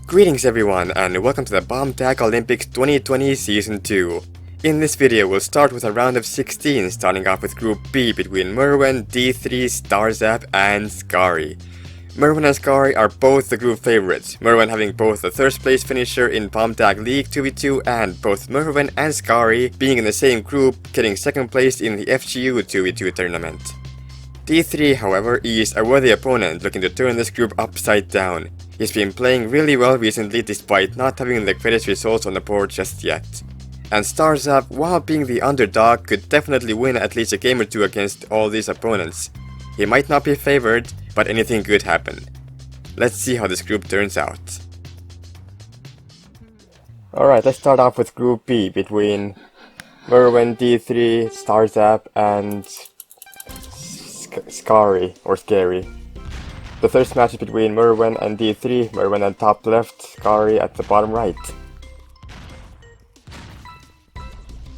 Greetings everyone, and welcome to the BombTag Olympics 2020 Season 2. In this video, we'll start with a round of 16, starting off with Group B between Mirwen, D3, StarZap, and Skari. Mirwen and Skari are both the group favorites, Mirwen having both the first place finisher in BombTag League 2v2 and both Mirwen and Skari being in the same group, getting second place in the FGU 2v2 tournament. D3, however, is a worthy opponent looking to turn this group upside down. He's been playing really well recently despite not having the greatest results on the board just yet. And StarZap, while being the underdog, could definitely win at least a game or two against all these opponents. He might not be favored, but anything could happen. Let's see how this group turns out. Alright, let's start off with Group B between Mirwen, D3, StarZap, and Skari, or Scary. The first match is between Mirwen and D3, Mirwen at top left, Skari at the bottom right.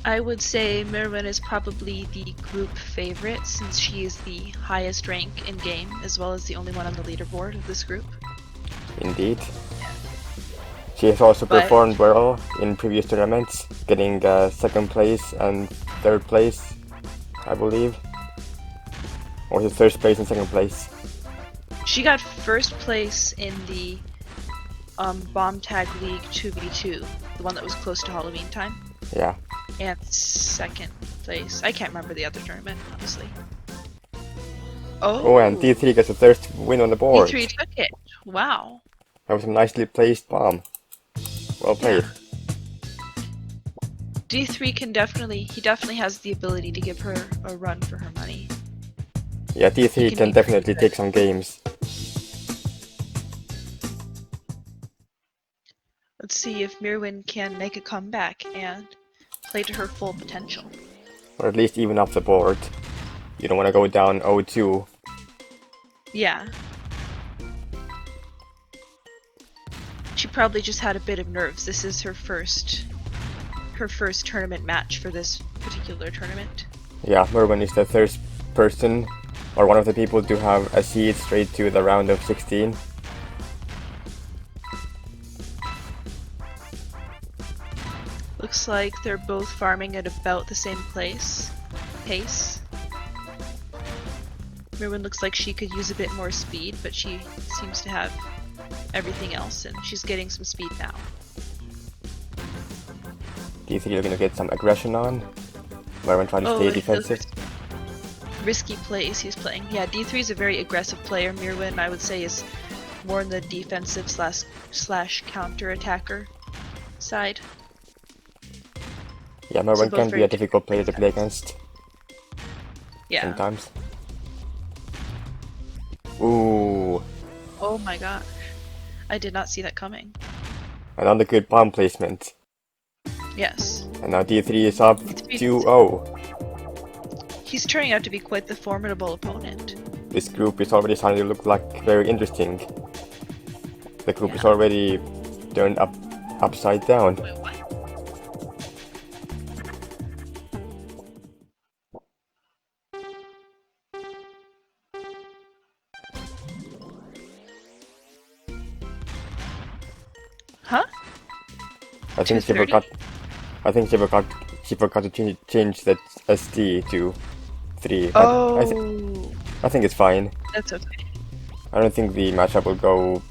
I would say Mirwen is probably the group favorite since she is the highest rank in game as well as the only one on the leaderboard of this group. Indeed. She has also performed well in previous tournaments, getting second place and third place, I believe. Or his first place and second place. She got first place in the BombTag League 2v2, the one that was close to Halloween time. Yeah. And second place. I can't remember the other tournament, honestly. Oh, and D3 gets the first win on the board. D3 took it. Wow. That was a nicely placed bomb. Well played. Yeah. D3 he definitely has the ability to give her a run for her money. Yeah, D3 can definitely take some games. Let's see if Mirwen can make a comeback and play to her full potential. Or at least even up the board. You don't want to go down 0-2. Yeah. She probably just had a bit of nerves. This is her first tournament match for this particular tournament. Yeah, Mirwen is the first person, or one of the people, to have a seed straight to the round of 16. Looks like they're both farming at about the same pace. Mirwen looks like she could use a bit more speed, but she seems to have everything else, and she's getting some speed now. D3 looking to get some aggression on. Mirwen trying to stay defensive. Risky plays he's playing. Yeah, D3 is a very aggressive player. Mirwen, I would say, is more in the defensive slash counter attacker side. Yeah, Mirwen can be a difficult player to play against. Yeah. Sometimes. Ooh. Oh my gosh. I did not see that coming. Another good bomb placement. Yes. And now D3 is up 2-0. He's turning out to be quite the formidable opponent. This group is already starting to look like very interesting. The group is already turned upside down. Wait, what? Huh? I think she forgot to change that SD to 3. But Oh. I think it's fine. That's okay. I don't think the matchup will go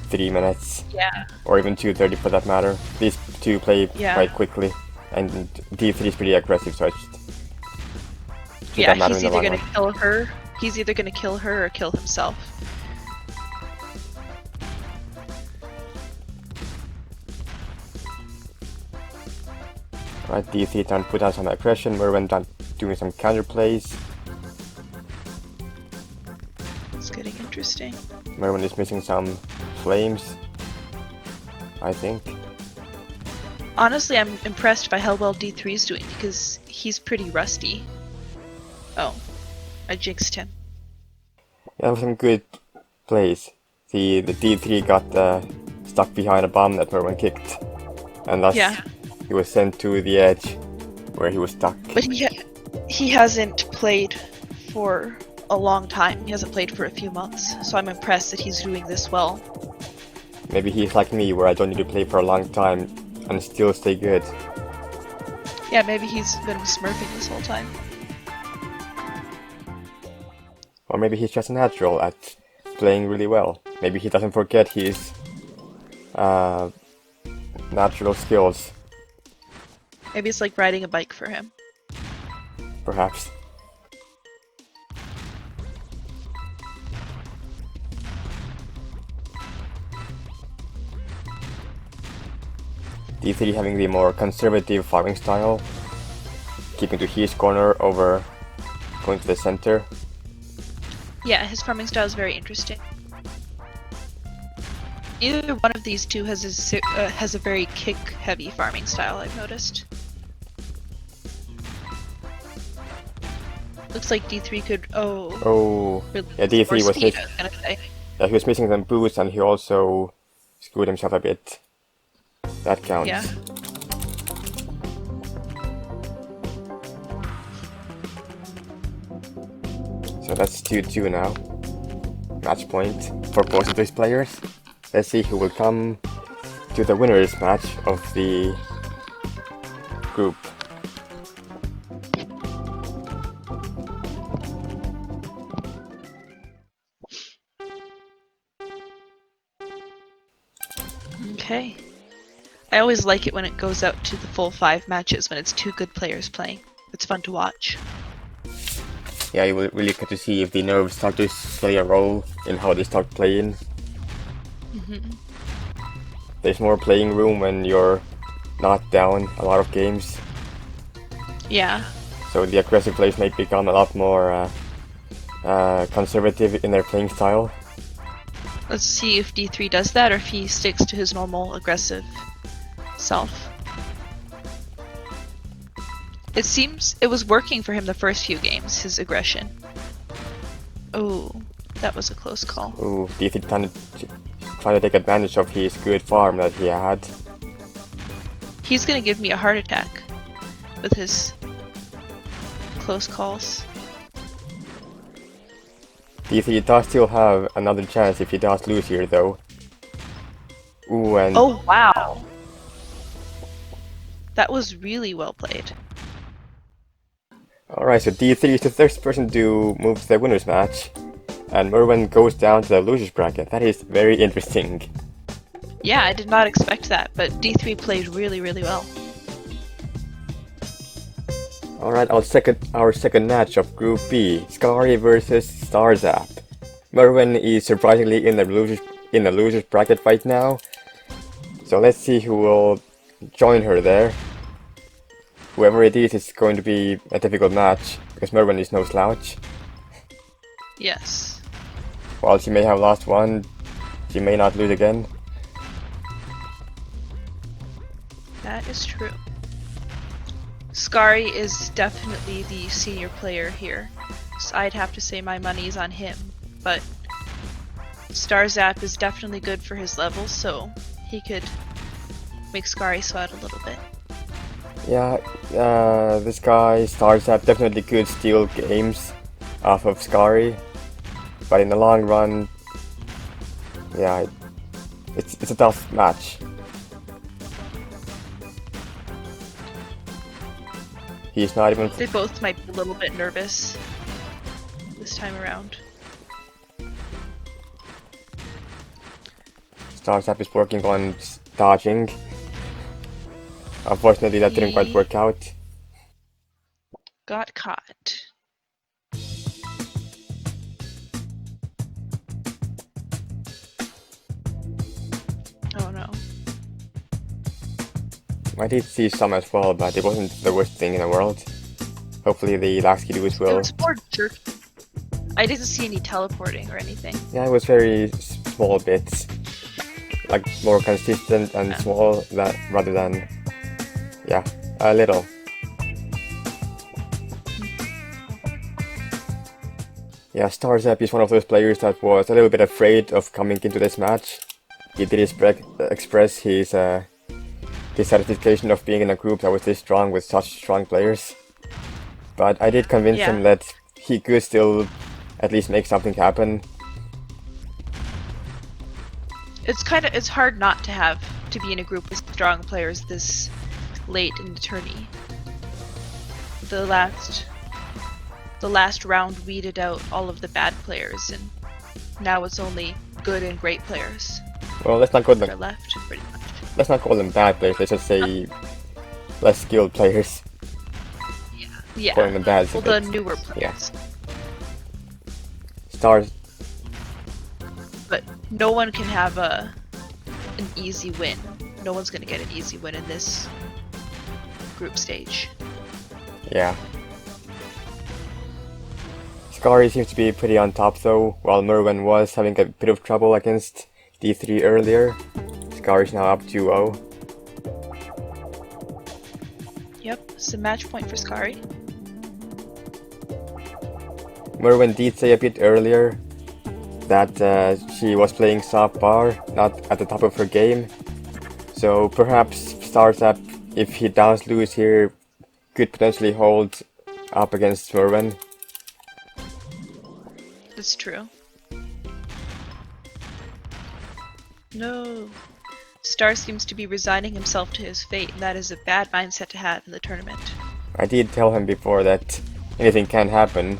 3 minutes. Yeah. Or even 2:30 for that matter. These two play quite quickly, and D3 is pretty aggressive, so it's yeah, he's either gonna kill her. He's either gonna kill her or kill himself. Right, D3 trying to put out some aggression, Mirwen doing some counter plays. It's getting interesting. Mirwen is missing some flames, I think. Honestly, I'm impressed by how well D3 is doing because he's pretty rusty. Oh, I jinxed him. Yeah, some good plays. The D3 got stuck behind a bomb that Mirwen kicked, and thus he was sent to the edge where he was stuck. But he hasn't played for a long time. He hasn't played for a few months, so I'm impressed that he's doing this well. Maybe he's like me, where I don't need to play for a long time and still stay good. Yeah, maybe he's been smurfing this whole time. Or maybe he's just natural at playing really well. Maybe he doesn't forget his natural skills. Maybe it's like riding a bike for him. Perhaps. D3 having the more conservative farming style, keeping to his corner over going to the center. Yeah, his farming style is very interesting. Either one of these two has a very kick-heavy farming style, I've noticed. Looks like D3 could... Oh, really yeah, D3 was speed, hit. I was gonna say. Yeah, he was missing some boosts and he also screwed himself a bit. That counts. Yeah. So that's 2-2 now. Match point for both of these players. Let's see who will come to the winners match of the group. Okay. I always like it when it goes out to the full 5 matches when it's 2 good players playing. It's fun to watch. Yeah, you will really get to see if the nerves start to play a role in how they start playing. There's more playing room when you're not down a lot of games. Yeah. So the aggressive players may become a lot more conservative in their playing style. Let's see if D3 does that or if he sticks to his normal aggressive self. It seems it was working for him the first few games, his aggression. Oh, that was a close call. Ooh, D3 trying to take advantage of his good farm that he had. He's gonna give me a heart attack with his close calls. D3 does still have another chance if he does lose here though. Ooh, and Oh, wow! That was really well played. alright, so D3 is the first person to move to the winners match. And Mirwen goes down to the losers bracket. That is very interesting. Yeah, I did not expect that, but D3 played really, really well. Alright, our second match of Group B, Skari versus StarZap. Mirwen is surprisingly in the losers bracket right now. So let's see who will join her there. Whoever it is, it's going to be a difficult match, because Mirwen is no slouch. Yes. While she may have lost one, she may not lose again. That is true. Skari is definitely the senior player here, so I'd have to say my money's on him, but StarZap is definitely good for his level, so he could make Skari sweat a little bit. Yeah, this guy, StarZap, definitely could steal games off of Skari, but in the long run, yeah, it's a tough match. He's not even... They both might be a little bit nervous this time around. StarZap is working on dodging. Unfortunately, that didn't quite work out. Got caught. Oh no. I did see some as well, but it wasn't the worst thing in the world. Hopefully the last duos It will... was more jerky. I didn't see any teleporting or anything. Yeah, it was very small bits. Like, more consistent and small that rather than... Yeah, a little. Yeah, StarZap is one of those players that was a little bit afraid of coming into this match. He did express his dissatisfaction of being in a group that was this strong with such strong players. But I did convince him that he could still at least make something happen. it's hard not to be in a group with strong players this late in the tourney. The last round weeded out all of the bad players, and now it's only good and great players Well, let's not call that are them. left, pretty much. Let's not call them bad players. Let's just say less skilled players. Yeah. Calling them bad. is a Well, the bit- newer players. Stars. But no one can have an easy win. No one's gonna get an easy win in this group stage. Yeah. Skari seems to be pretty on top though, while Mirwen was having a bit of trouble against D3 earlier. Skari's now up 2-0. Yep, it's a match point for Skari. Mirwen did say a bit earlier that she was playing subpar, not at the top of her game. So perhaps StarZap, if he does lose here, could potentially hold up against Mirwen. That's true. No. Star seems to be resigning himself to his fate, and that is a bad mindset to have in the tournament. I did tell him before that anything can happen.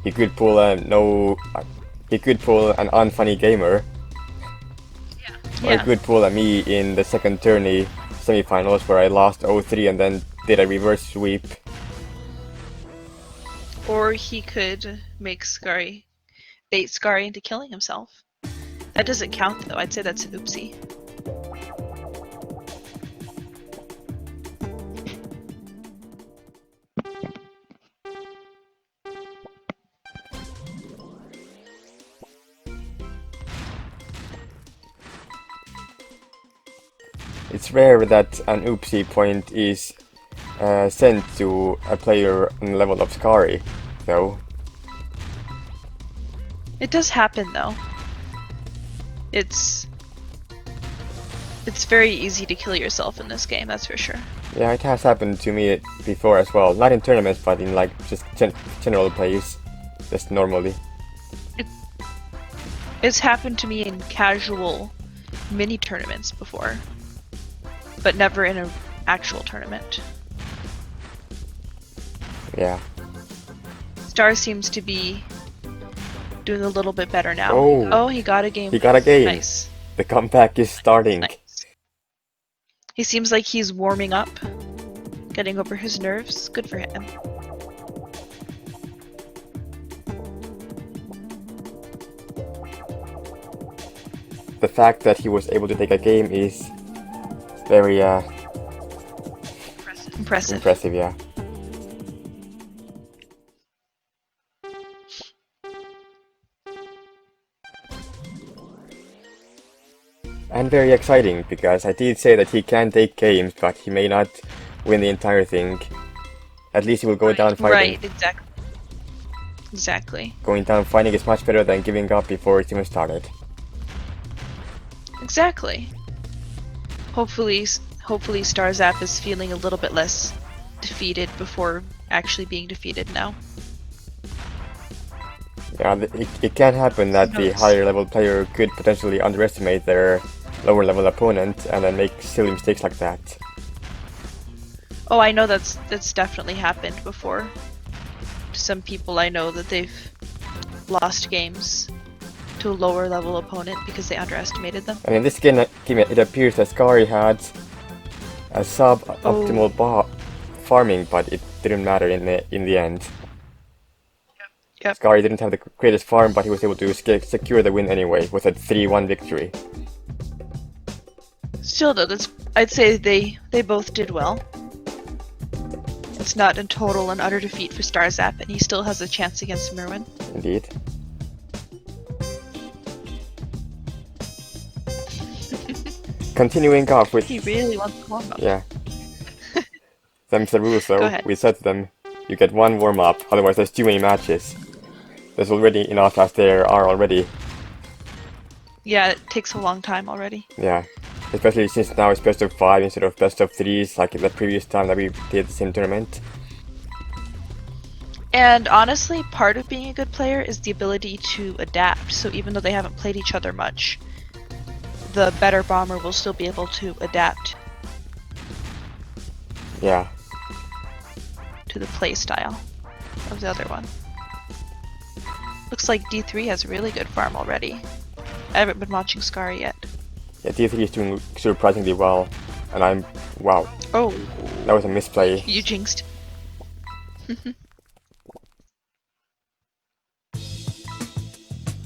He could pull he could pull an unfunny gamer, or he could pull a me in the second tourney semifinals where I lost 0-3 and then did a reverse sweep. Or he could make bait Skari into killing himself. That doesn't count though, I'd say that's an oopsie. It's rare that an oopsie point is sent to a player on the level of Skari, though. It does happen though. It's very easy to kill yourself in this game, that's for sure. Yeah, it has happened to me before as well. Not in tournaments, but in like just general plays, just normally. It's happened to me in casual mini tournaments before, but never in an actual tournament. Yeah. Star seems to be doing a little bit better now. Oh. He got a game. He got a game. Nice. The comeback is starting. Nice. He seems like he's warming up, getting over his nerves. Good for him. The fact that he was able to take a game is very Impressive. yeah. And very exciting, because I did say that he can take games, but he may not win the entire thing. At least he will go down fighting. Right, exactly. Going down fighting is much better than giving up before it's even started. Exactly. Hopefully StarZap is feeling a little bit less defeated before actually being defeated now. Yeah, it can happen that the higher level player could potentially underestimate their lower level opponent and then make silly mistakes like that. Oh, I know that's definitely happened before. To some people I know that they've lost games to a lower level opponent because they underestimated them. And in this game it appears that Skari had a sub-optimal farming, but it didn't matter in the end. Yep. Skari didn't have the greatest farm, but he was able to secure the win anyway with a 3-1 victory. Still though, I'd say they both did well. It's not a total and utter defeat for StarZap, and he still has a chance against Mirwen. Indeed. Continuing off with... He really wants to warm up. Yeah. Them's the rules though. Go ahead. We said to them, you get one warm-up, otherwise there's too many matches. There's already enough as there are already. Yeah, it takes a long time already. Yeah. Especially since now it's best of 5 instead of best of 3s, like the previous time that we did the same tournament. And honestly, part of being a good player is the ability to adapt. So even though they haven't played each other much, the better bomber will still be able to adapt Yeah. to the playstyle of the other one. Looks like D3 has a really good farm already. I haven't been watching Scar yet. Yeah, D3 is doing surprisingly well. And I'm... wow. Oh, That was a misplay. you jinxed.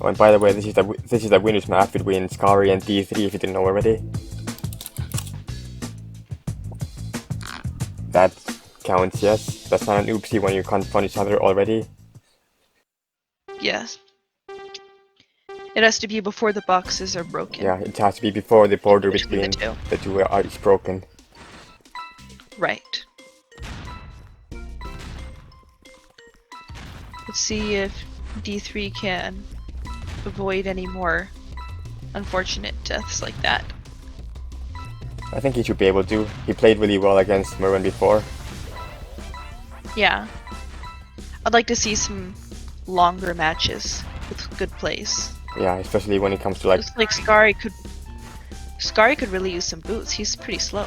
Oh, and by the way, this is the winners match between Scary and D3 if you didn't know already. That counts, yes. That's not an oopsie when you confront each other already. Yes. It has to be before the boxes are broken. Yeah, it has to be before the border Between between the two. the two is broken. Right. Let's see if D3 can avoid any more unfortunate deaths like that. I think he should be able to. He played really well against Mirwen before. Yeah. I'd like to see some longer matches with good plays. Yeah, especially when it comes to like... Looks like Scary could really use some boots. He's pretty slow.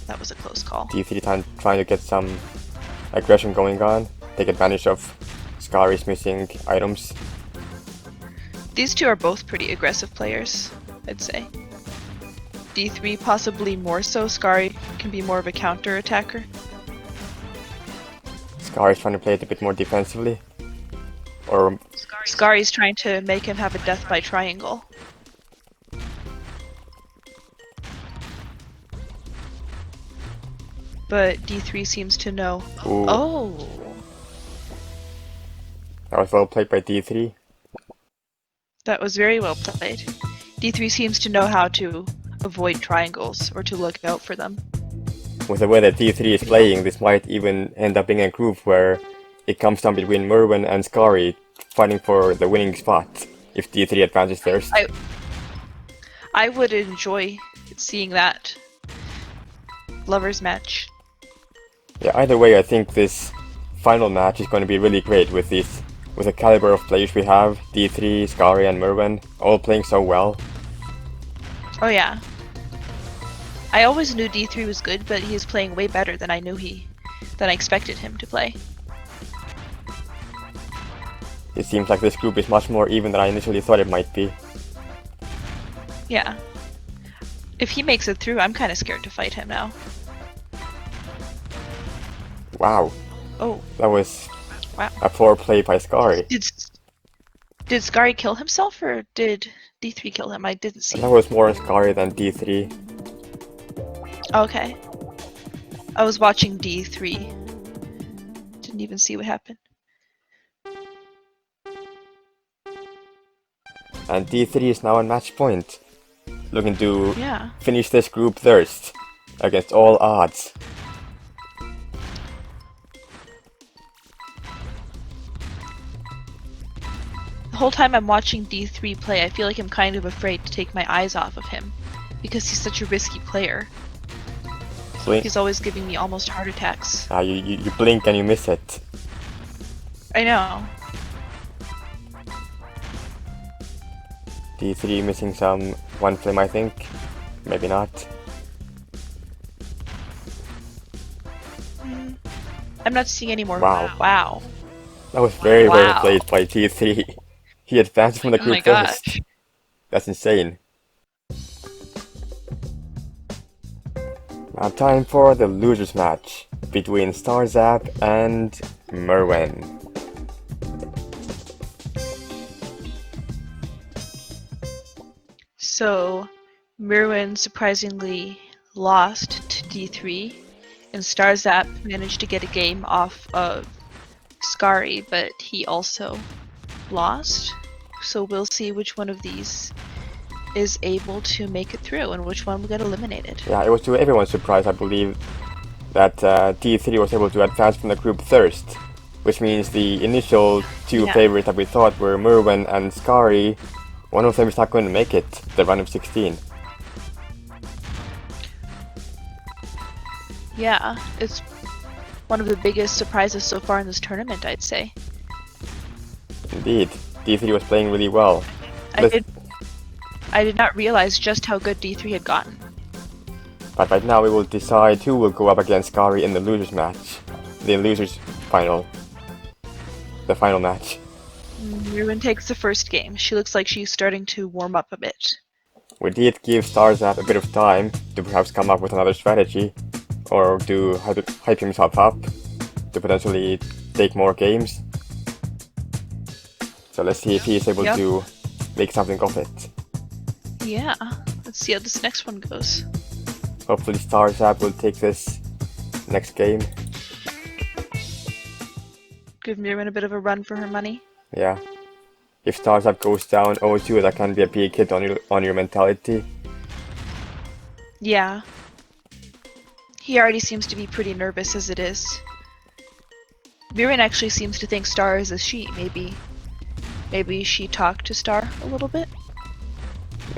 That was a close call. D3 trying to get some aggression going on. Take advantage of Scary's missing items. These two are both pretty aggressive players, I'd say. D3 possibly more so. Scary can be more of a counter attacker. Scary's trying to play it a bit more defensively. Or... Scary's trying to make him have a death by triangle. But D3 seems to know. Ooh. Oh! That was well played by D3. That was very well played. D3 seems to know how to avoid triangles or to look out for them. With the way that D3 is playing, this might even end up being a group where it comes down between Mirwen and Scary fighting for the winning spot if D3 advances first. I would enjoy seeing that lovers match. Yeah, either way, I think this final match is going to be really great with the caliber of players we have, D3, Scary and Mirwen, all playing so well. Oh yeah. I always knew D3 was good, but he's playing way better than I expected him to play. It seems like this group is much more even than I initially thought it might be. Yeah. If he makes it through, I'm kind of scared to fight him now. Wow. Oh. That was Wow. a poor play by Scary. Did Scary kill himself or did D3 kill him? I didn't see. That was more Scary than D3. Okay. I was watching D3. Didn't even see what happened. And D3 is now on match point. Looking to Yeah. finish this group first, against all odds. The whole time I'm watching D3 play, I feel like I'm kind of afraid to take my eyes off of him. Because he's such a risky player. Blink. He's always giving me almost heart attacks. You blink and you miss it. I know. D3 missing one flame, I think. Maybe not. I'm not seeing any more. Wow. Wow. That was very well Wow. played by D3. He advanced from the Oh group my first. gosh. That's insane. Now time for the losers match between StarZap and Mirwen. So, Mirwen surprisingly lost to D3, and StarZap managed to get a game off of Scary, but he also lost. So we'll see which one of these is able to make it through and which one will get eliminated. Yeah, it was to everyone's surprise, I believe, that D3 was able to advance from the group first, which means the initial two favorites that we thought were Mirwen and Scary, one of them is not going to make it, the round of 16. Yeah, it's one of the biggest surprises so far in this tournament, I'd say. Indeed, D3 was playing really well. I I did not realize just how good D3 had gotten. But right now we will decide who will go up against Skari in the losers match. The losers final. The final match. Mirwen takes the first game. She looks like she's starting to warm up a bit. We did give StarZap a bit of time to perhaps come up with another strategy, or to hype himself up, to potentially take more games. So let's see if he is able to make something of it. Yeah, let's see how this next one goes. Hopefully StarZap will take this next game. Give Mirwen a bit of a run for her money. Yeah. If StarZap goes down 0-2, that can be a big hit on your mentality. Yeah. He already seems to be pretty nervous as it is. Mirwen actually seems to think Star is a she. Maybe she talked to Star a little bit?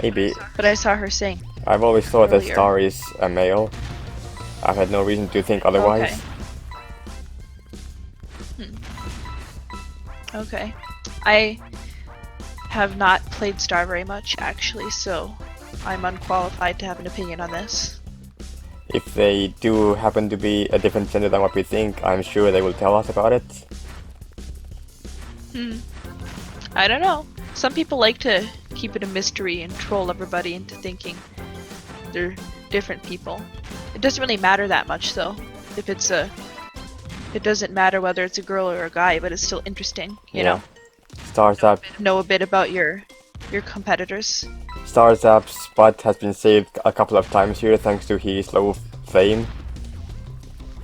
Maybe. But I saw her saying I've always thought that earlier. Star is a male. I've had no reason to think otherwise. Okay. I have not played Star very much, actually, so I'm unqualified to have an opinion on this. If they do happen to be a different gender than what we think, I'm sure they will tell us about it. I don't know. Some people like to keep it a mystery and troll everybody into thinking they're different people. It doesn't really matter that much, though. It doesn't matter whether it's a girl or a guy, but it's still interesting, you know? StarZap. Know a bit about your competitors. StarZap's butt has been saved a couple of times here thanks to his low flame,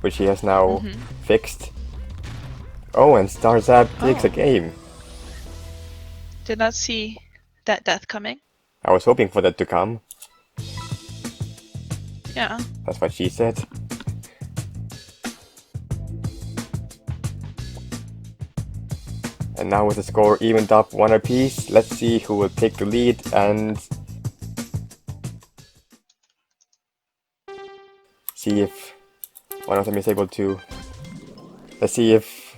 which he has now fixed. Oh, and StarZap takes a game. Did not see that death coming. I was hoping for that to come. Yeah. That's what she said. And now with the score evened up 1 apiece, let's see who will take the lead and see if one of them is able to... Let's see if...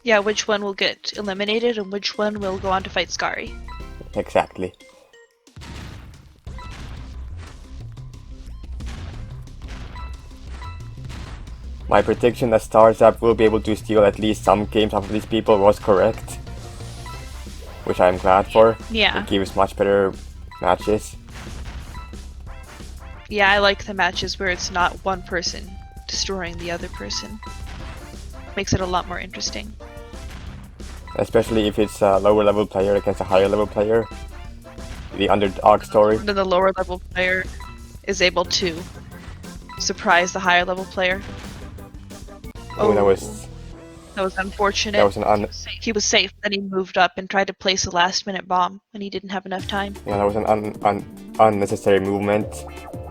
Yeah, which one will get eliminated and which one will go on to fight Skari. Exactly. My prediction that StarZap will be able to steal at least some games off of these people was correct. Which I'm glad for. Yeah. It gives much better matches. Yeah, I like the matches where it's not one person destroying the other person. Makes it a lot more interesting. Especially if it's a lower level player against a higher level player. The underdog story. Then the lower level player is able to surprise the higher level player. Oh, that was unfortunate. That was He was safe, then he moved up and tried to place a last minute bomb when he didn't have enough time. Yeah, that was an unnecessary movement.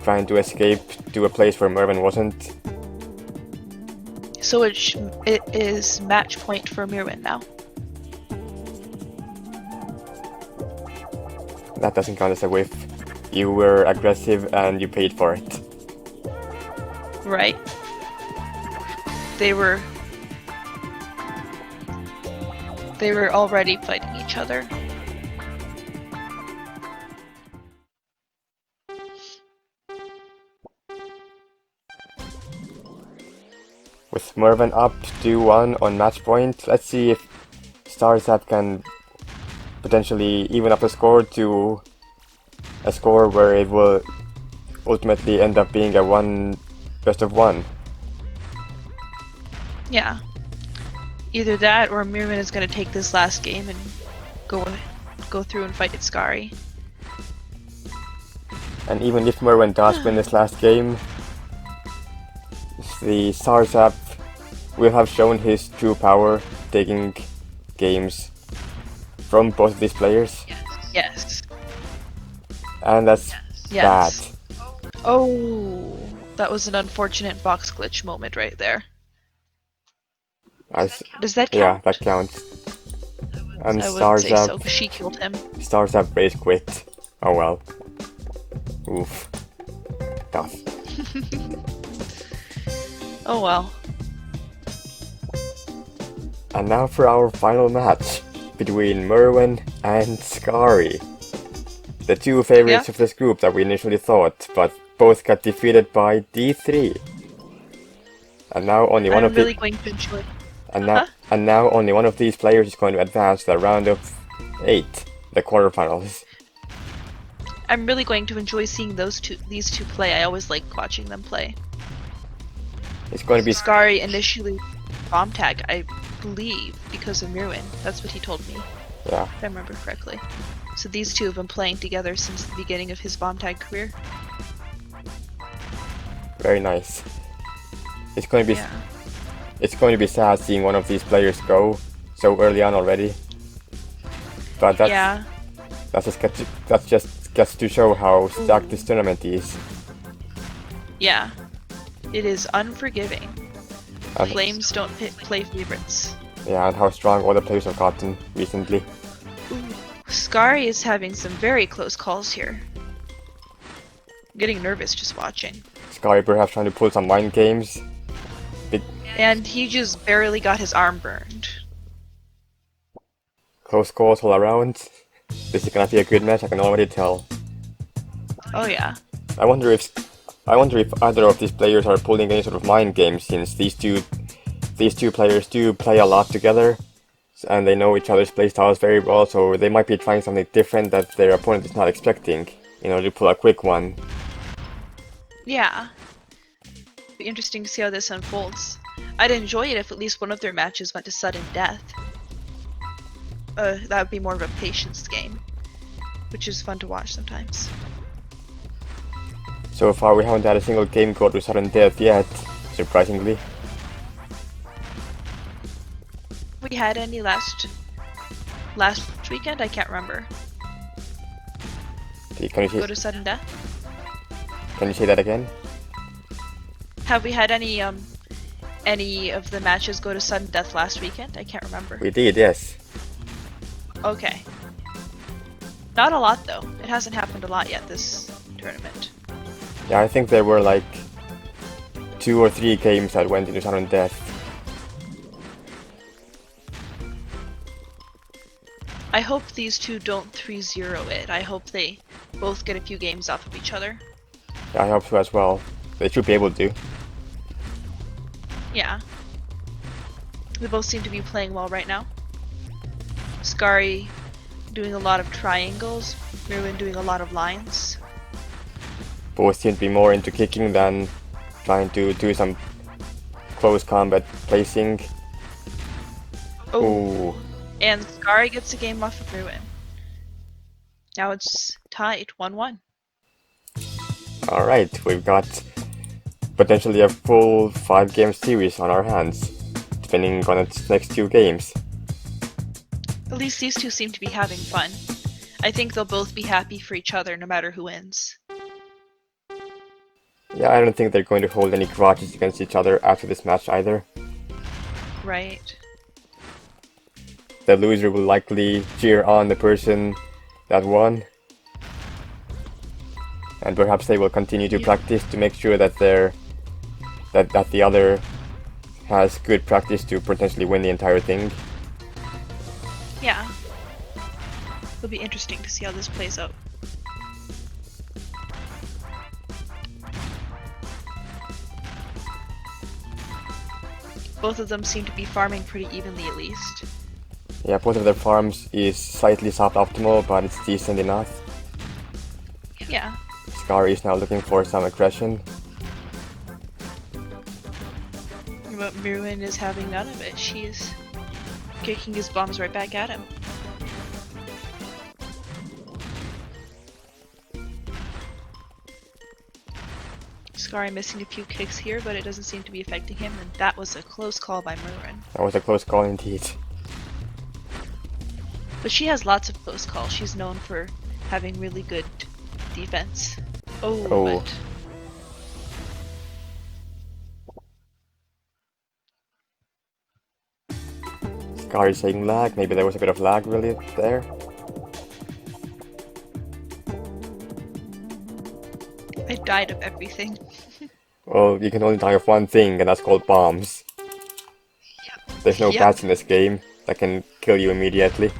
Trying to escape to a place where Mirwen wasn't. So it is match point for Mirwen now. That doesn't count as a whiff. You were aggressive and you paid for it. Right. They were already fighting each other. With Mirwen up 2-1 on match point, let's see if StarZap can potentially even up the score to a score where it will ultimately end up being a best of one. Yeah. Either that or Mirwen is going to take this last game and go through and fight Skari. And even if Mirwen does win this last game, the StarZap will have shown his true power, taking games from both of these players. Yes. And that's bad. Oh, that was an unfortunate box glitch moment right there. Does that count? Yeah, that counts. And I wouldn't say so, StarZap, 'cause she killed him. StarZap race quit. Oh well. Oof. Tough. Oh well. And now for our final match between Mirwen and Scary. The two favorites of this group that we initially thought, but both got defeated by D3. And now only one I'm of really the going to enjoy. and now only one of these players is going to advance to the round of 8, the quarterfinals. I'm really going to enjoy seeing these two play. I always like watching them play. It's going to be Scary initially BombTag, I believe, because of Mirwen. That's what he told me, yeah, if I remember correctly. So these two have been playing together since the beginning of his BombTag career. very nice. It's going to be sad seeing one of these players go so early on already. But that's just gets to show how stacked this tournament is. Yeah. It is unforgiving. And Flames don't play favorites. yeah, and how strong all the players have gotten recently. Ooh. Scary is having some very close calls here. I'm getting nervous just watching. Sky perhaps trying to pull some mind games. And he just barely got his arm burned. Close calls all around. This is gonna be a good match, I can already tell. Oh yeah. I wonder if either of these players are pulling any sort of mind games, since these two players do play a lot together, and they know each other's playstyles very well, so they might be trying something different that their opponent is not expecting, in order to pull a quick one. Yeah. Be interesting to see how this unfolds. I'd enjoy it if at least one of their matches went to sudden death. That would be more of a patience game, which is fun to watch sometimes. So far we haven't had a single game go to sudden death yet, surprisingly. We had any last weekend? I can't remember. Go to sudden death? Can you say that again? Have we had any of the matches go to sudden death last weekend? I can't remember. We did, yes. Okay. Not a lot though. It hasn't happened a lot yet this tournament. Yeah, I think there were like 2 or 3 games that went into sudden death. I hope these two don't 3-0 it. I hope they both get a few games off of each other. Yeah, I hope so as well. They should be able to. Yeah. They both seem to be playing well right now. Scary doing a lot of triangles, Mirwen doing a lot of lines. Both seem to be more into kicking than trying to do some close combat placing. Oh. Ooh. And Scary gets a game off of Mirwen. Now it's tied, 1-1. Alright, we've got potentially a full 5-game series on our hands, depending on its next 2 games. At least these two seem to be having fun. I think they'll both be happy for each other no matter who wins. Yeah, I don't think they're going to hold any grudges against each other after this match either. Right. The loser will likely cheer on the person that won. And perhaps they will continue to practice to make sure that that the other has good practice to potentially win the entire thing. Yeah. It'll be interesting to see how this plays out. Both of them seem to be farming pretty evenly at least. Yeah, both of their farms is slightly suboptimal, but it's decent enough. Yeah. Scary is now looking for some aggression. But Mirwen is having none of it. She's kicking his bombs right back at him. Scary missing a few kicks here, but it doesn't seem to be affecting him, and that was a close call by Mirwen. That was a close call indeed. But she has lots of close calls. She's known for having really good defense. Oh. Scary saying lag. Maybe there was a bit of lag really there. I died of everything. Well, you can only die of one thing, and that's called bombs. There's no bats in this game that can kill you immediately.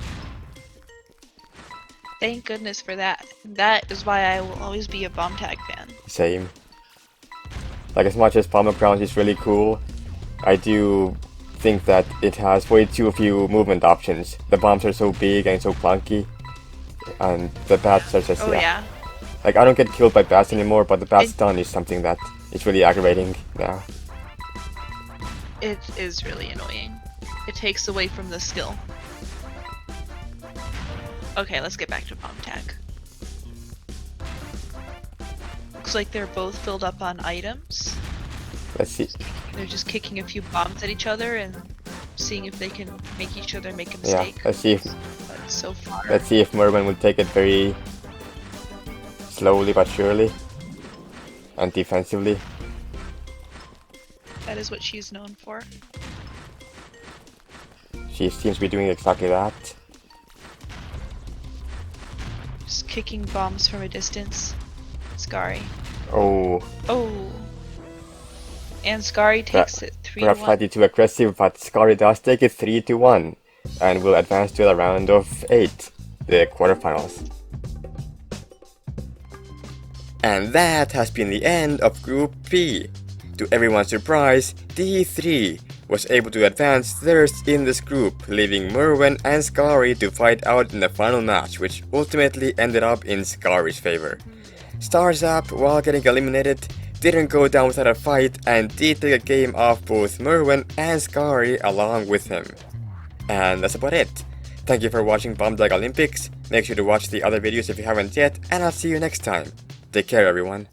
Thank goodness for that. That is why I will always be a BombTag fan. Same. Like, as much as Pomegranate is really cool, I do think that it has way too few movement options. The bombs are so big and so clunky, and the bats are just, Oh yeah. Like, I don't get killed by bats anymore, but the bat stun is something that is really aggravating now. It is really annoying. It takes away from the skill. Okay, let's get back to BombTag. Looks like they're both filled up on items. Let's see. They're just kicking a few bombs at each other and seeing if they can make each other make a mistake. Yeah, let's see if But so far, Mirwen will take it very slowly but surely and defensively. that is what she's known for. She seems to be doing exactly that. Just kicking bombs from a distance. Scary. Oh, Oh. And Scary takes it 3-1. perhaps slightly too aggressive, but Scary does take it 3-1 and will advance to the round of 8, the quarterfinals. And that has been the end of Group B. To everyone's surprise, D3 was able to advance third in this group, leaving Mirwen and Scary to fight out in the final match, which ultimately ended up in Scary's favor. StarZap, while getting eliminated, didn't go down without a fight and did take a game off both Mirwen and Scary along with him. And that's about it. Thank you for watching BombTag Olympics. Make sure to watch the other videos if you haven't yet, and I'll see you next time. Take care, everyone.